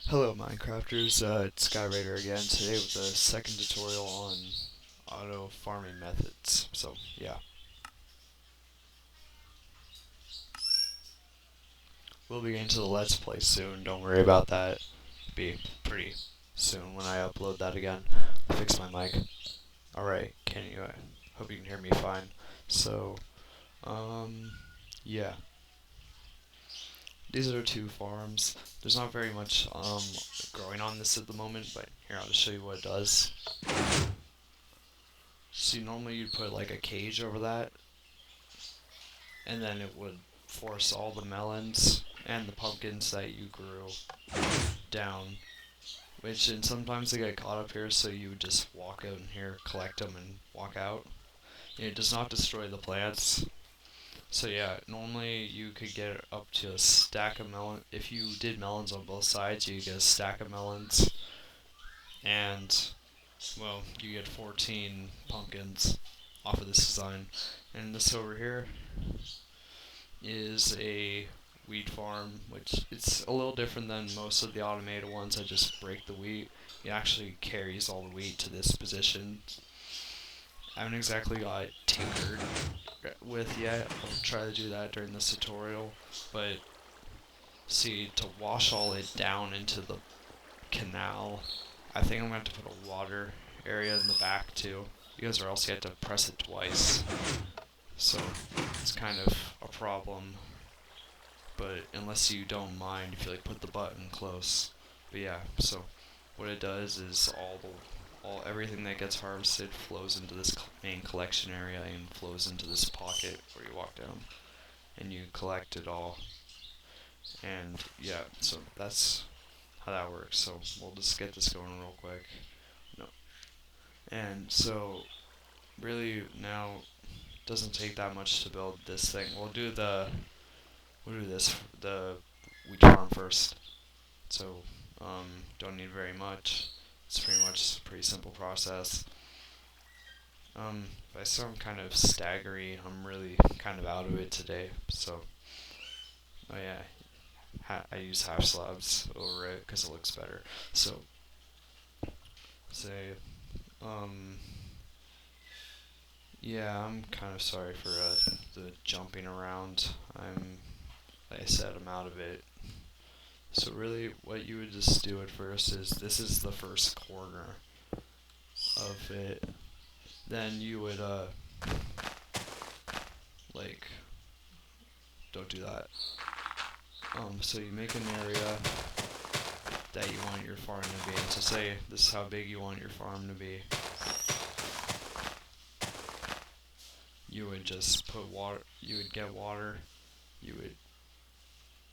Hello Minecrafters, it's Skyraider again, today with the second tutorial on auto farming methods. So yeah, we'll be getting to the Let's Play soon, don't worry about that. Be pretty soon when I upload that again. Fix my mic. Alright, can you, hope you can hear me fine. So, um, yeah. These are two farms. There's not very much growing on this at the moment, but here I'll just show you what it does. So normally you'd put like a cage over that, and then it would force all the melons and the pumpkins that you grew down. Which, and sometimes they get caught up here, so you would just walk out in here, collect them, and walk out. And it does not destroy the plants. So yeah, normally you could get up to a stack of melon. If you did melons on both sides, you get a stack of melons, and well, you get 14 pumpkins off of this design. And this over here is a wheat farm, which it's a little different than most of the automated ones that just break the wheat. It actually carries all the wheat to this position. I haven't exactly got it tinkered with yet. I'll try to do that during this tutorial. But see, to wash all it down into the canal, I think I'm going to have to put a water area in the back too, because or else you have to press it twice. So it's kind of a problem. But unless you don't mind, if you like put the button close. But yeah, so what it does is all everything that gets harvested flows into this main collection area and flows into this pocket where you walk down and you collect it all. And yeah, so that's how that works. So we'll just get this going real quick. No. And so really now doesn't take that much to build this thing. We'll do this the wheat farm first. So don't need very much. It's pretty much a pretty simple process. If I sound kind of staggery, I'm really kind of out of it today. So, oh yeah, I use half slabs over it because it looks better. So, say, um, yeah, I'm kind of sorry for the jumping around. Like I said, I'm out of it. So really, what you would just do at first is this is the first corner of it. Then you would like don't do that. So you make an area that you want your farm to be. So say this is how big you want your farm to be. You would just put water. You would get water. You would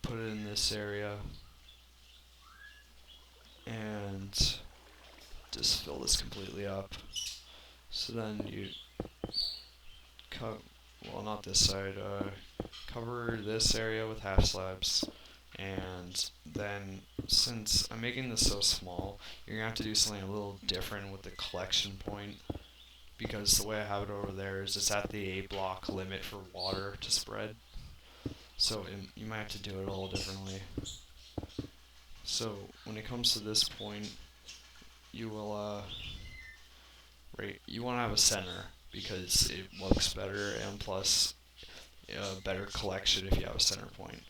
put it in this area and just fill this completely up. So then you cut. Well, not this side. Cover this area with half slabs. And then, since I'm making this so small, you're gonna have to do something a little different with the collection point, because the way I have it over there is it's at the 8 block limit for water to spread. So you might have to do it a little differently. So when it comes to this point, you will you want to have a center because it looks better, and plus a better collection if you have a center point.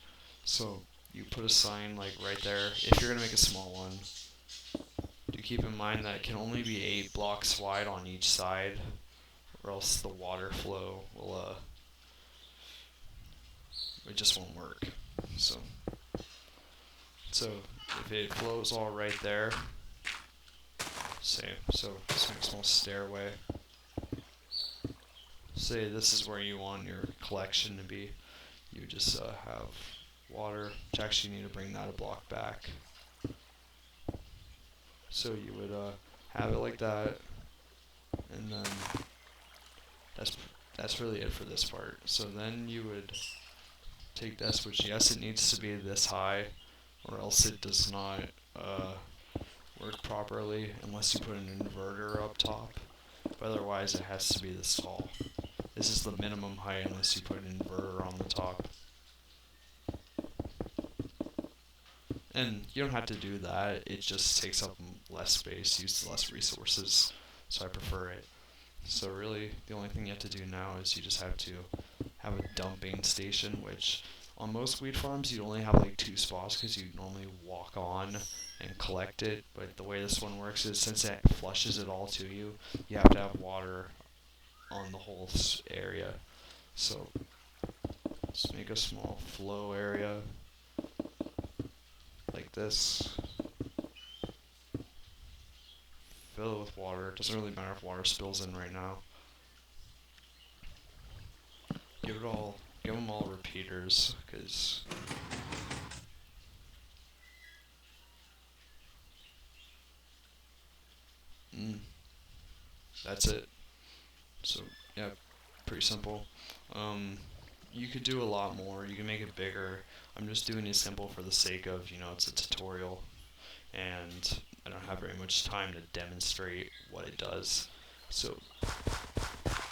So you put a sign like right there. If you're gonna make a small one, do keep in mind that it can only be 8 blocks wide on each side, or else the water flow will it just won't work. So so if it flows all right there, say so just make a small stairway. Say this is where you want your collection to be. You just have water, which actually need to bring that a block back. So you would have it like that, and then that's that's really it for this part. So then you would take this, which yes, it needs to be this high, or else it does not work properly unless you put an inverter up top. But otherwise, it has to be this tall. This is the minimum height unless you put an inverter on the top. And you don't have to do that. It just takes up less space, uses less resources. So I prefer it. So really, the only thing you have to do now is you just have to have a dumping station, which on most wheat farms you only have like 2 spots because you normally walk on and collect it. But the way this one works is since it flushes it all to you, you have to have water on the whole area. So just make a small flow area like this. Fill it with water. It doesn't really matter if water spills in right now. Give them all repeaters, because mm, that's it. So yeah, pretty simple. Um, you could do a lot more. You can make it bigger. I'm just doing it simple for the sake of, it's a tutorial, and I don't have very much time to demonstrate what it does. So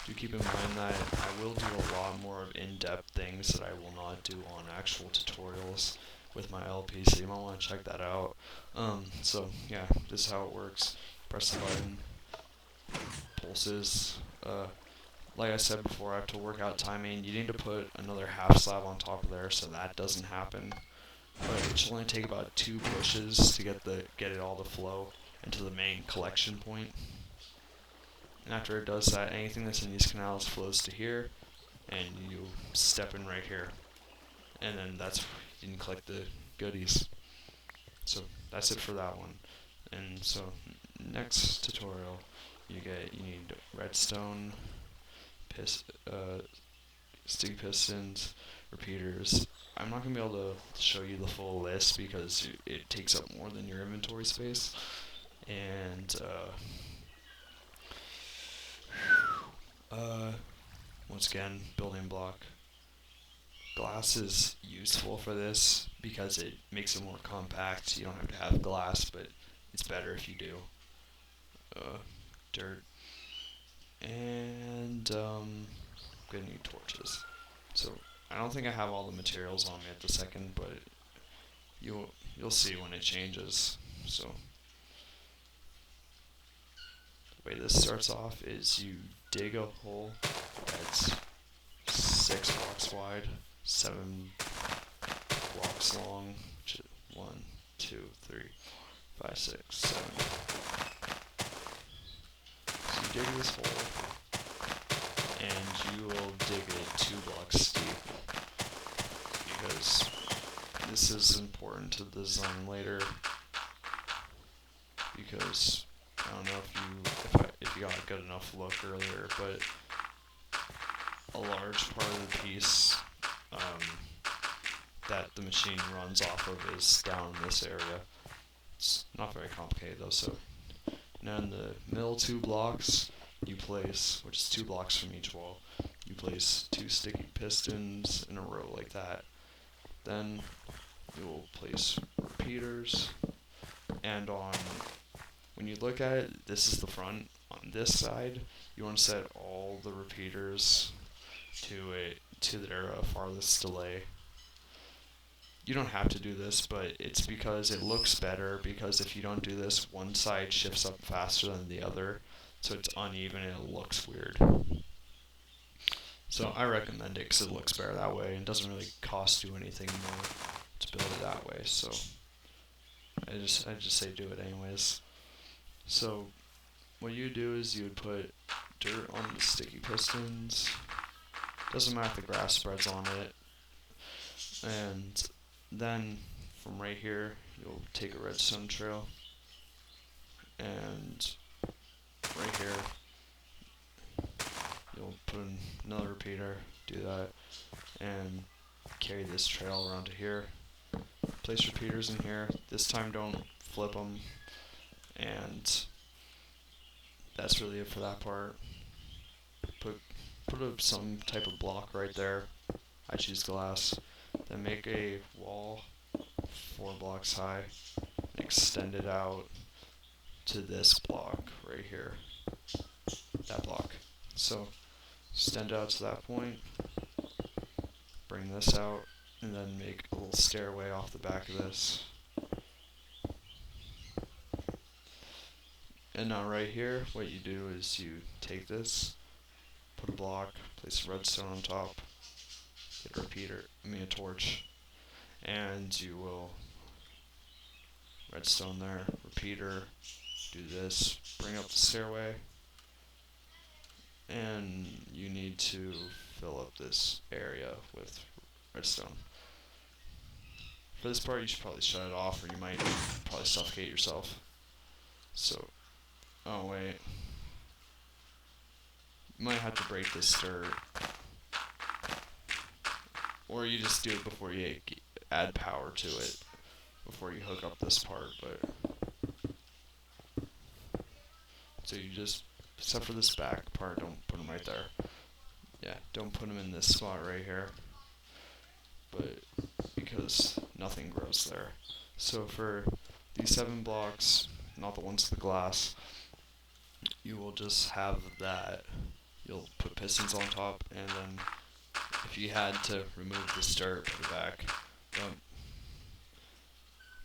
do keep in mind that I will do a lot more of in-depth things that I will not do on actual tutorials with my LP, so you might want to check that out. So yeah, this is how it works. Press the button, pulses. Like I said before, I have to work out timing. You need to put another half slab on top of there so that doesn't happen. But it should only take about 2 pushes to get it all to flow into the main collection point. And after it does that, anything that's in these canals flows to here, and you step in right here. And then you can collect the goodies. So that's it for that one. And so next tutorial, you need redstone, sticky pistons, repeaters. I'm not gonna be able to show you the full list because it takes up more than your inventory space. And once again, building block. Glass is useful for this because it makes it more compact. You don't have to have glass, but it's better if you do. Dirt. And gonna need torches. So I don't think I have all the materials on me at the second, but you'll see when it changes. So the way this starts off is you dig a hole that's 6 blocks wide, 7 blocks long. 1, 2, 3, 5, 6, 7. So you dig this hole, and you will dig it 2 blocks deep, because this is important to the design later. Because I don't know if you got a good enough look earlier, but a large part of the piece that the machine runs off of is down in this area. It's not very complicated though. So now in the middle 2 blocks, you place, which is 2 blocks from each wall, you place 2 sticky pistons in a row like that. Then you will place repeaters, and when you look at it, this is the front. On this side, you want to set all the repeaters to their farthest delay. You don't have to do this, but it's because it looks better, because if you don't do this, one side shifts up faster than the other, so it's uneven and it looks weird. So I recommend it because it looks better that way and doesn't really cost you anything more to build it that way. So I just say do it anyways. So what you do is you would put dirt on the sticky pistons. Doesn't matter if the grass spreads on it. And then from right here, you'll take a redstone trail, and right here, you'll put in another repeater, do that, and carry this trail around to here. Place repeaters in here. This time don't flip them, and that's really it for that part. Put some type of block right there. I choose glass. Then make a wall 4 blocks high, and extend it out to this block right here. That block. So extend out to that point, bring this out, and then make a little stairway off the back of this. And now right here, what you do is you take this, put a block, place a redstone on top, get a repeater, a torch, and you will redstone there, repeater, do this, bring up the stairway, and you need to fill up this area with redstone. For this part, you should probably shut it off, or you might probably suffocate yourself. So, oh wait, you might have to break this dirt, or you just do it before you add power to it, before you hook up this part. But so you just, except for this back part, don't put them right there. Yeah, don't put them in this spot right here, but because nothing grows there. So for these 7 blocks, not the ones with the glass, you will just have that. You'll put pistons on top, and then if you had to remove this dirt, put it back.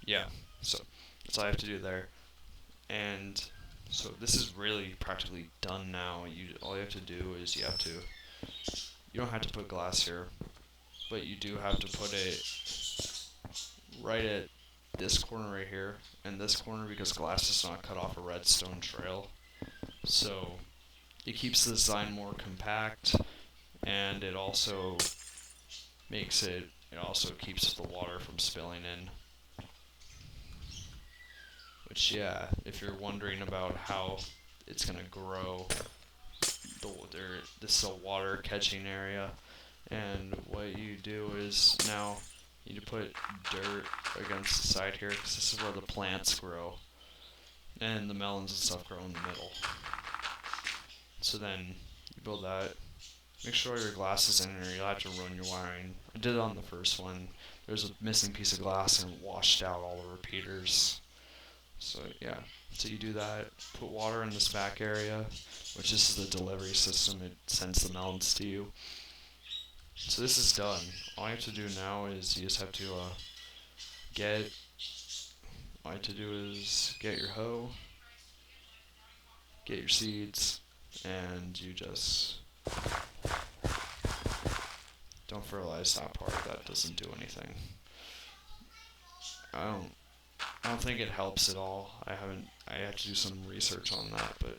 Yeah, so that's all I have to do there. And so this is really practically done now. All you have to do is you don't have to put glass here, but you do have to put it right at this corner right here and this corner, because glass does not cut off a redstone trail. So it keeps the design more compact, and it also keeps the water from spilling in. Which, yeah, if you're wondering about how it's gonna grow, this is a water catching area, and what you do is now you need to put dirt against the side here, because this is where the plants grow, and the melons and stuff grow in the middle. So then you build that. Make sure your glass is in there. You'll have to run your wiring. I did it on the first one. There's a missing piece of glass and it washed out all the repeaters. So yeah, so you do that. Put water in this back area, which this is the delivery system. It sends the melons to you. So this is done. All you have to do now is you just have to get. All you have to do is get your hoe, get your seeds, and you just don't fertilize that part. That doesn't do anything. I don't think it helps at all. I had to do some research on that, but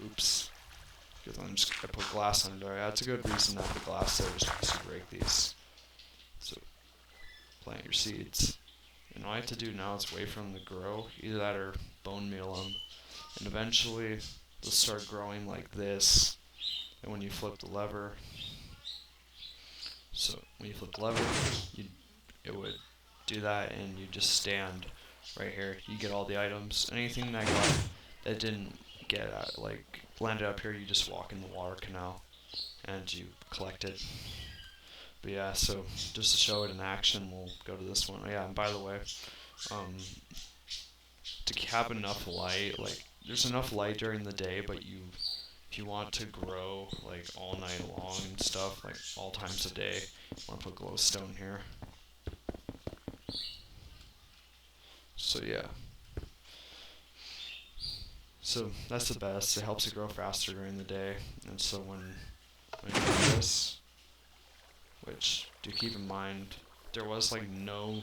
oops. Because I put glass under there. That's a good reason to have the glass there, just to break these. So plant your seeds. And all I have to do now is wait for them to grow. Either that or bone meal them. And eventually they'll start growing like this. And when you flip the lever, it would do that, and you just stand right here. You get all the items. Anything that didn't get landed up here, you just walk in the water canal and you collect it. But yeah, so just to show it in action, we'll go to this one. Yeah, and by the way, to have enough light, there's enough light during the day, but if you want to grow all night long and stuff, all times a day, you want to put glowstone here. So yeah. So that's the best. It helps it grow faster during the day. And so when you do this, which do keep in mind, there was no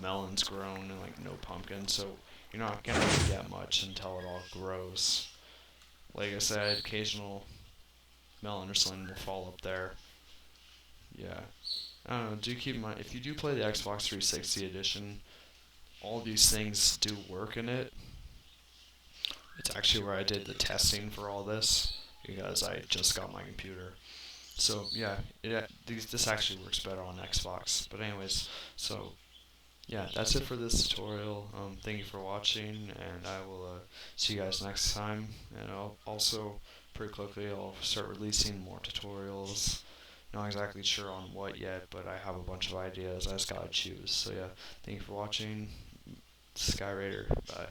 melons grown and no pumpkin, so you're not gonna really get much until it all grows. Like I said, occasional melon or something will fall up there. Yeah. I don't know, do keep in mind, if you do play the Xbox 360 edition, all these things do work in it. It's actually where I did the testing for all this, because I just got my computer. So yeah, this actually works better on Xbox. But anyways, so yeah, that's it for this tutorial. Thank you for watching, and I will see you guys next time. And I'll also, pretty quickly, I'll start releasing more tutorials. Not exactly sure on what yet, but I have a bunch of ideas. I just gotta choose. So yeah, thank you for watching. Sky Raider. Bye.